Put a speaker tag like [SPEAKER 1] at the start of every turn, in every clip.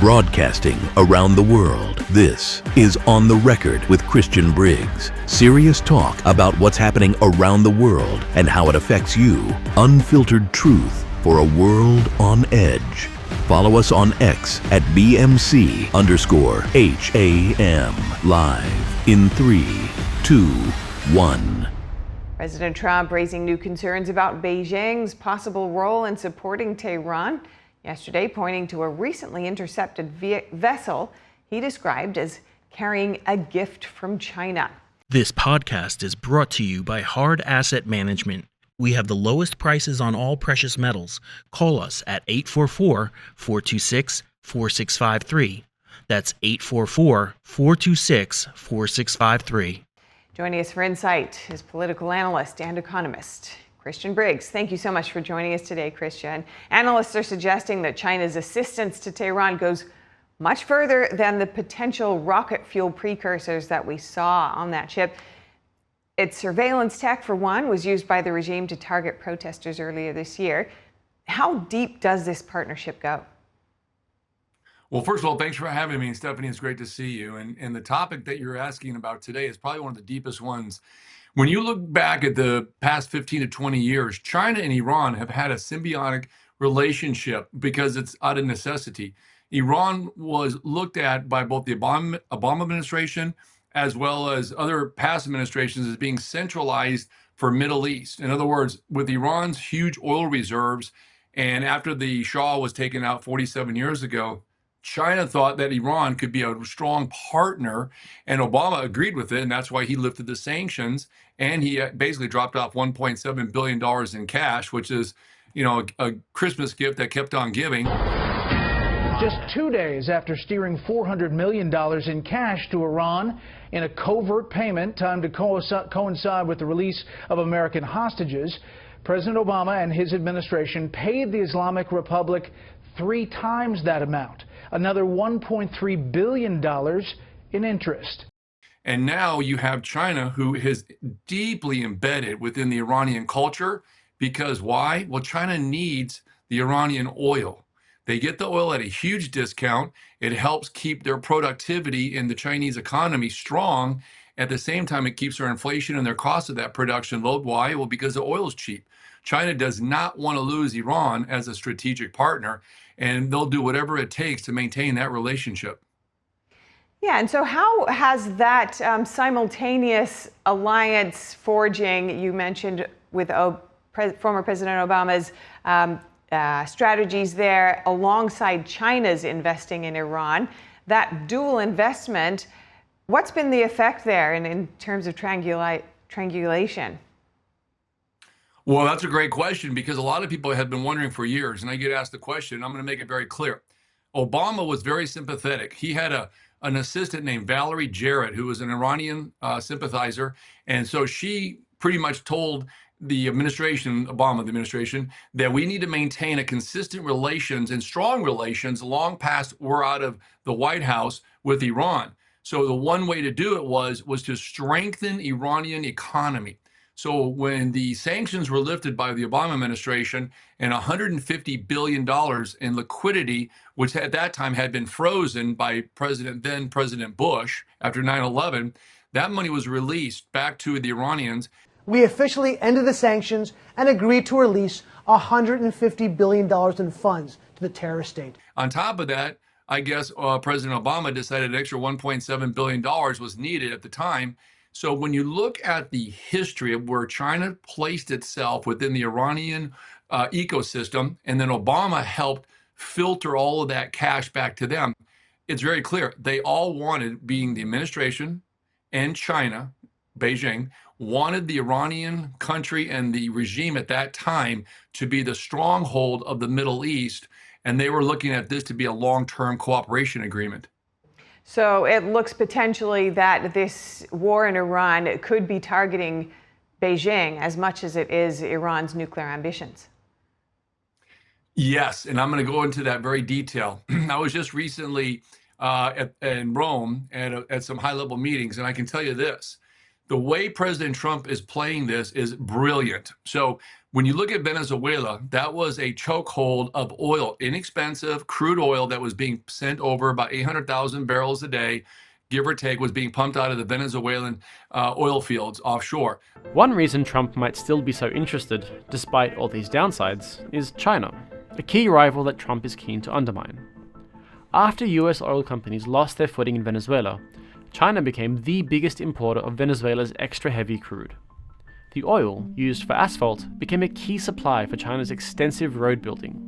[SPEAKER 1] Broadcasting around the world, this is On the Record with Christian Briggs. Serious talk about what's happening around the world and how it affects you. Unfiltered truth for a world on edge. Follow us on X at BMC_HAM. Live in 3, 2, 1.
[SPEAKER 2] President Trump raising new concerns about Beijing's possible role in supporting Tehran. Yesterday, pointing to a recently intercepted vessel he described as carrying a gift from China.
[SPEAKER 3] This podcast is brought to you by Hard Asset Management. We have the lowest prices on all precious metals. Call us at 844-426-4653. That's 844-426-4653.
[SPEAKER 2] Joining us for Insight is political analyst and economist Christian Briggs. Thank you so much for joining us today, Christian. Analysts are suggesting that China's assistance to Tehran goes much further than the potential rocket fuel precursors that we saw on that ship. Its surveillance tech, for one, was used by the regime to target protesters earlier this year. How deep does this partnership go?
[SPEAKER 4] Well, first of all, thanks for having me. And Stephanie, it's great to see you. And the topic that you're asking about today is probably one of the deepest ones. When you look back at the past 15 to 20 years, China and Iran have had a symbiotic relationship because it's out of necessity. Iran was looked at by both the Obama administration as well as other past administrations as being centralized for Middle East. In other words, with Iran's huge oil reserves, and after the Shah was taken out 47 years ago, China thought that Iran could be a strong partner, and Obama agreed with it, and that's why he lifted the sanctions, and he basically dropped off $1.7 billion in cash, which is, a Christmas gift that kept on giving.
[SPEAKER 5] Just 2 days after steering $400 million in cash to Iran in a covert payment timed to coincide with the release of American hostages, President Obama and his administration paid the Islamic Republic 3 times that amount, another $1.3 billion in interest.
[SPEAKER 4] And now you have China, who is deeply embedded within the Iranian culture. Because why? Well, China needs the Iranian oil. They get the oil at a huge discount. It helps keep their productivity in the Chinese economy strong. At the same time, it keeps their inflation and their cost of that production low. Why? Well, because the oil is cheap. China does not want to lose Iran as a strategic partner, and they'll do whatever it takes to maintain that relationship.
[SPEAKER 2] Yeah, and so how has that simultaneous alliance forging, you mentioned with former President Obama's strategies there, alongside China's investing in Iran, that dual investment, what's been the effect there in terms of triangulation?
[SPEAKER 4] Well, that's a great question, because a lot of people have been wondering for years, and I get asked the question, and I'm going to make it very clear. Obama was very sympathetic. He had an assistant named Valerie Jarrett, who was an Iranian sympathizer, and so she pretty much told the administration, Obama, the administration, that we need to maintain a consistent relations and strong relations long past we're out of the White House with Iran. So the one way to do it was to strengthen Iranian economy. So when the sanctions were lifted by the Obama administration and $150 billion in liquidity, which at that time had been frozen by then President Bush after 9/11, that money was released back to the Iranians.
[SPEAKER 6] We officially ended the sanctions and agreed to release $150 billion in funds to the terrorist state.
[SPEAKER 4] On top of that, I guess President Obama decided an extra $1.7 billion was needed at the time. So when you look at the history of where China placed itself within the Iranian ecosystem, and then Obama helped filter all of that cash back to them, it's very clear. They all wanted, being the administration and China, Beijing, wanted the Iranian country and the regime at that time to be the stronghold of the Middle East, and they were looking at this to be a long-term cooperation agreement.
[SPEAKER 2] So it looks potentially that this war in Iran could be targeting Beijing as much as it is Iran's nuclear ambitions.
[SPEAKER 4] Yes, and I'm going to go into that very detail. I was just recently in Rome at some high-level meetings, and I can tell you this. The way President Trump is playing this is brilliant. So When you look at Venezuela, that was a chokehold of oil, inexpensive crude oil that was being sent over about 800,000 barrels a day, give or take, was being pumped out of the Venezuelan oil fields offshore.
[SPEAKER 7] One reason Trump might still be so interested, despite all these downsides, is China, a key rival that Trump is keen to undermine. After US oil companies lost their footing in Venezuela, China became the biggest importer of Venezuela's extra-heavy crude. The oil, used for asphalt, became a key supply for China's extensive road building.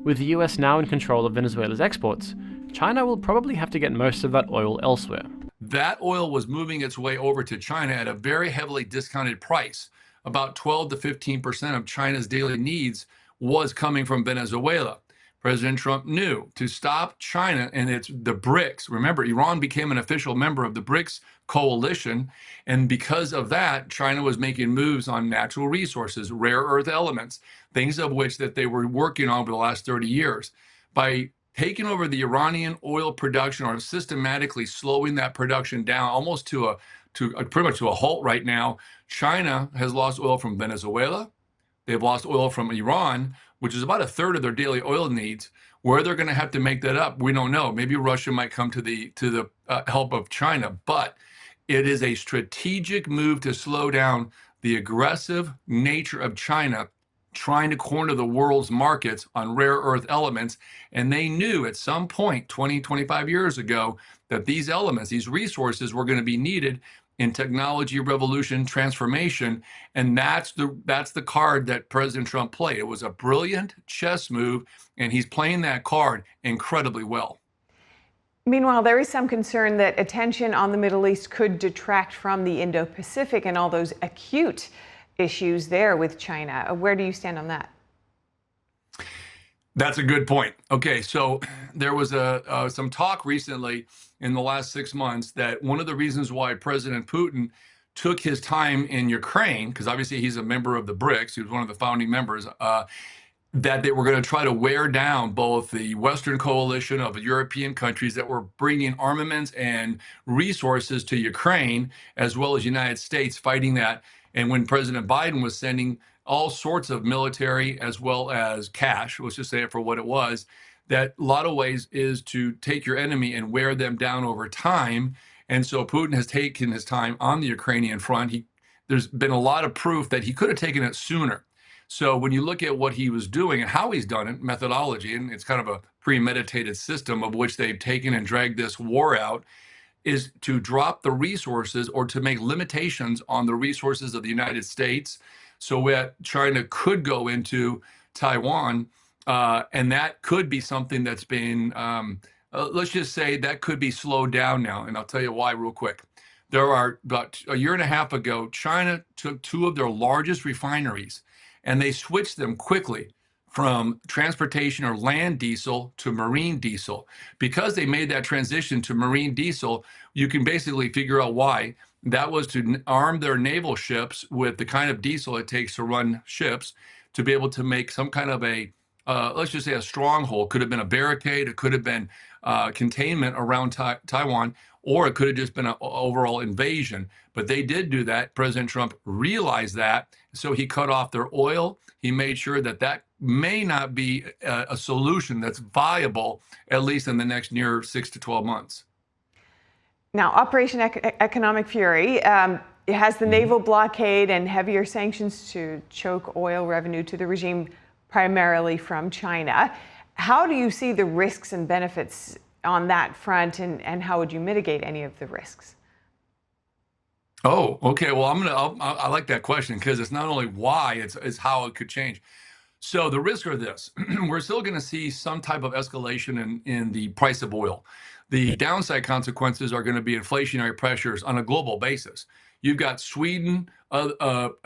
[SPEAKER 7] With the US now in control of Venezuela's exports, China will probably have to get most of that oil elsewhere.
[SPEAKER 4] That oil was moving its way over to China at a very heavily discounted price. About 12 to 15% of China's daily needs was coming from Venezuela. President Trump knew to stop China and the BRICS. Remember, Iran became an official member of the BRICS coalition. And because of that, China was making moves on natural resources, rare earth elements, things of which that they were working on over the last 30 years. By taking over the Iranian oil production or systematically slowing that production down almost pretty much to a halt right now, China has lost oil from Venezuela. They've lost oil from Iran, which is about a third of their daily oil needs. Where they're going to have to make that up, we don't know. Maybe Russia might come to the help of China, but it is a strategic move to slow down the aggressive nature of China trying to corner the world's markets on rare earth elements. And they knew at some point 20, 25 years ago that these elements, these resources were going to be needed in technology revolution transformation. And that's the card that President Trump played. It was a brilliant chess move, and he's playing that card incredibly well.
[SPEAKER 2] Meanwhile, there is some concern that attention on the Middle East could detract from the Indo-Pacific and all those acute issues there with China. Where do you stand on that?
[SPEAKER 4] That's a good point. Okay, so there was some talk recently in the last 6 months that one of the reasons why President Putin took his time in Ukraine, because obviously he's a member of the BRICS, he was one of the founding members, that they were going to try to wear down both the Western coalition of European countries that were bringing armaments and resources to Ukraine, as well as United States fighting that. And when President Biden was sending all sorts of military as well as cash, let's just say it for what it was, that a lot of ways is to take your enemy and wear them down over time. And so Putin has taken his time on the Ukrainian front. There's been a lot of proof that he could have taken it sooner. So when you look at what he was doing and how he's done it, methodology, and it's kind of a premeditated system of which they've taken and dragged this war out, is to drop the resources or to make limitations on the resources of the United States so that China could go into Taiwan. And that could be something that's been, let's just say that could be slowed down now. And I'll tell you why real quick. There are about a year and a half ago, China took 2 of their largest refineries and they switched them quickly from transportation or land diesel to marine diesel. Because they made that transition to marine diesel, you can basically figure out why. That was to arm their naval ships with the kind of diesel it takes to run ships to be able to make some kind of a, let's just say a stronghold. Could have been a barricade, it could have been containment around Taiwan, or it could have just been an overall invasion. But they did do that. President Trump realized that, so he cut off their oil. He made sure that that may not be a solution that's viable, at least in the next near 6 to 12 months.
[SPEAKER 2] Now, Operation Economic Fury, it has the naval blockade and heavier sanctions to choke oil revenue to the regime, primarily from China. How do you see the risks and benefits on that front, and how would you mitigate any of the risks?
[SPEAKER 4] Oh, okay. Well, I like that question because it's not only why, it's how it could change. So the risks are this: we're still going to see some type of escalation in the price of oil. The downside consequences are going to be inflationary pressures on a global basis. You've got Sweden,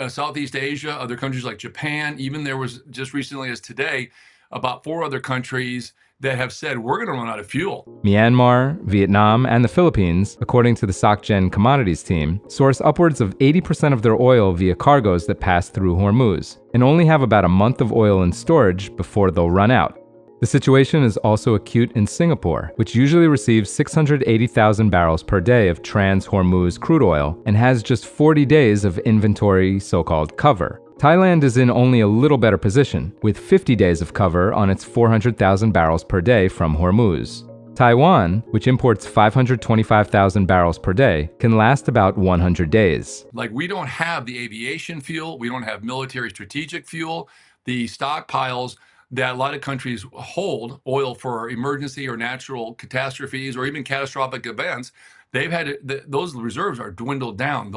[SPEAKER 4] Southeast Asia, other countries like Japan. Even there was just recently as today, about 4 other countries that have said, we're going to run out of fuel.
[SPEAKER 8] Myanmar, Vietnam, and the Philippines, according to the SocGen Commodities team, source upwards of 80% of their oil via cargoes that pass through Hormuz, and only have about a month of oil in storage before they'll run out. The situation is also acute in Singapore, which usually receives 680,000 barrels per day of trans-Hormuz crude oil and has just 40 days of inventory so-called cover. Thailand is in only a little better position, with 50 days of cover on its 400,000 barrels per day from Hormuz. Taiwan, which imports 525,000 barrels per day, can last about 100 days.
[SPEAKER 4] Like, we don't have the aviation fuel, we don't have military strategic fuel, the stockpiles that a lot of countries hold, oil for emergency or natural catastrophes or even catastrophic events. Those reserves are dwindled down.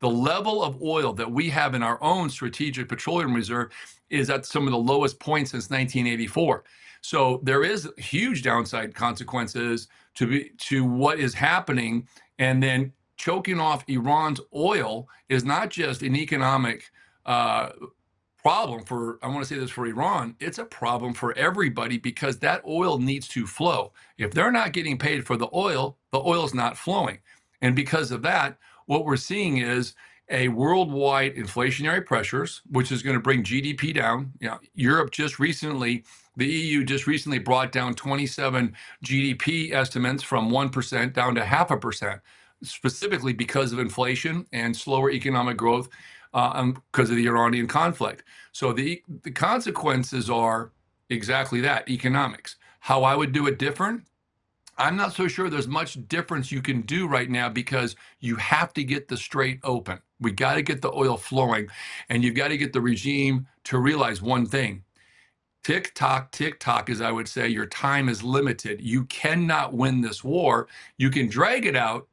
[SPEAKER 4] The level of oil that we have in our own strategic petroleum reserve is at some of the lowest points since 1984. So there is huge downside consequences to what is happening. And then choking off Iran's oil is not just an economic problem for, I want to say this, for Iran, it's a problem for everybody, because that oil needs to flow. If they're not getting paid for the oil's not flowing. And because of that, what we're seeing is a worldwide inflationary pressures, which is going to bring GDP down. Europe the EU just recently brought down 27 GDP estimates from 1% down to 0.5%, specifically because of inflation and slower economic growth because of the Iranian conflict. So the consequences are exactly that, economics. How I would do it different? I'm not so sure there's much difference you can do right now, because you have to get the Strait open. We got to get the oil flowing, and you've got to get the regime to realize one thing. Tick tock, as I would say, your time is limited. You cannot win this war. You can drag it out,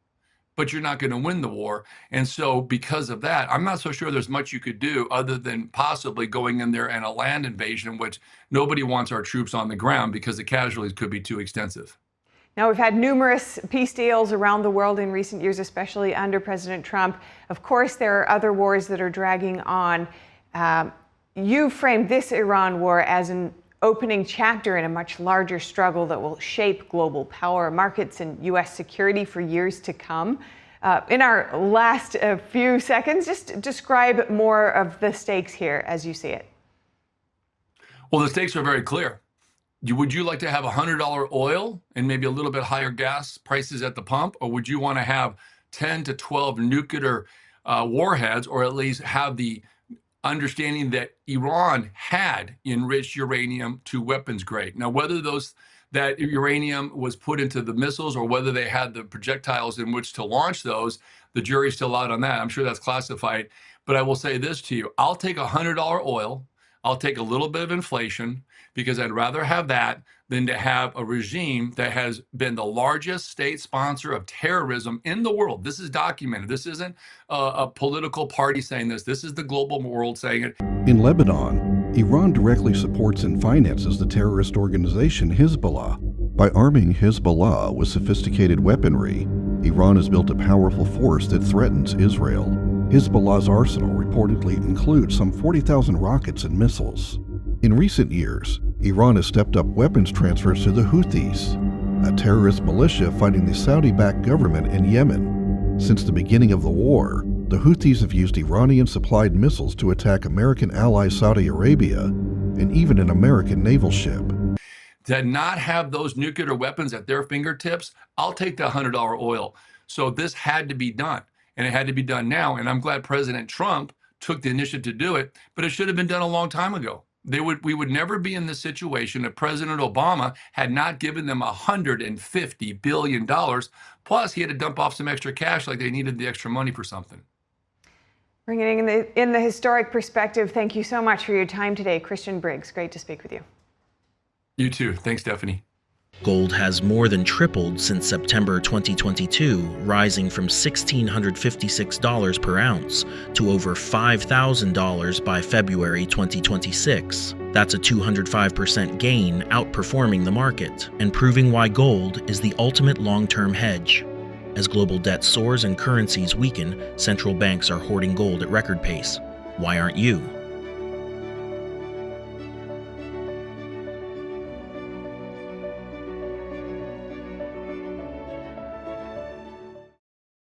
[SPEAKER 4] but you're not going to win the war. And so because of that, I'm not so sure there's much you could do other than possibly going in there and a land invasion, which nobody wants our troops on the ground because the casualties could be too extensive.
[SPEAKER 2] Now, we've had numerous peace deals around the world in recent years, especially under President Trump. Of course, there are other wars that are dragging on. You framed this Iran war as an opening chapter in a much larger struggle that will shape global power, markets, and U.S. security for years to come. In our last few seconds, just describe more of the stakes here as you see it.
[SPEAKER 4] Well, the stakes are very clear. Would you like to have $100 oil and maybe a little bit higher gas prices at the pump? Or would you want to have 10 to 12 nuclear warheads, or at least have the understanding that Iran had enriched uranium to weapons grade? Now, whether that uranium was put into the missiles or whether they had the projectiles in which to launch those, the jury's still out on that. I'm sure that's classified. But I will say this to you. I'll take $100 oil. I'll take a little bit of inflation, because I'd rather have that than to have a regime that has been the largest state sponsor of terrorism in the world. This is documented. This isn't a political party saying this. This is the global world saying it.
[SPEAKER 9] In Lebanon, Iran directly supports and finances the terrorist organization Hezbollah. By arming Hezbollah with sophisticated weaponry, Iran has built a powerful force that threatens Israel. Hezbollah's arsenal reportedly includes some 40,000 rockets and missiles. In recent years, Iran has stepped up weapons transfers to the Houthis, a terrorist militia fighting the Saudi-backed government in Yemen. Since the beginning of the war, the Houthis have used Iranian-supplied missiles to attack American ally Saudi Arabia and even an American naval ship.
[SPEAKER 4] To not have those nuclear weapons at their fingertips, I'll take the $100 oil. So this had to be done, and it had to be done now. And I'm glad President Trump took the initiative to do it, but it should have been done a long time ago. We would never be in this situation if President Obama had not given them $150 billion. Plus, he had to dump off some extra cash, like they needed the extra money for something.
[SPEAKER 2] Bringing in the historic perspective, thank you so much for your time today, Christian Briggs. Great to speak with you.
[SPEAKER 4] You too. Thanks, Stephanie.
[SPEAKER 3] Gold has more than tripled since September 2022, rising from $1,656 per ounce to over $5,000 by February 2026. That's a 205% gain, outperforming the market, and proving why gold is the ultimate long-term hedge. As global debt soars and currencies weaken, central banks are hoarding gold at record pace. Why aren't you?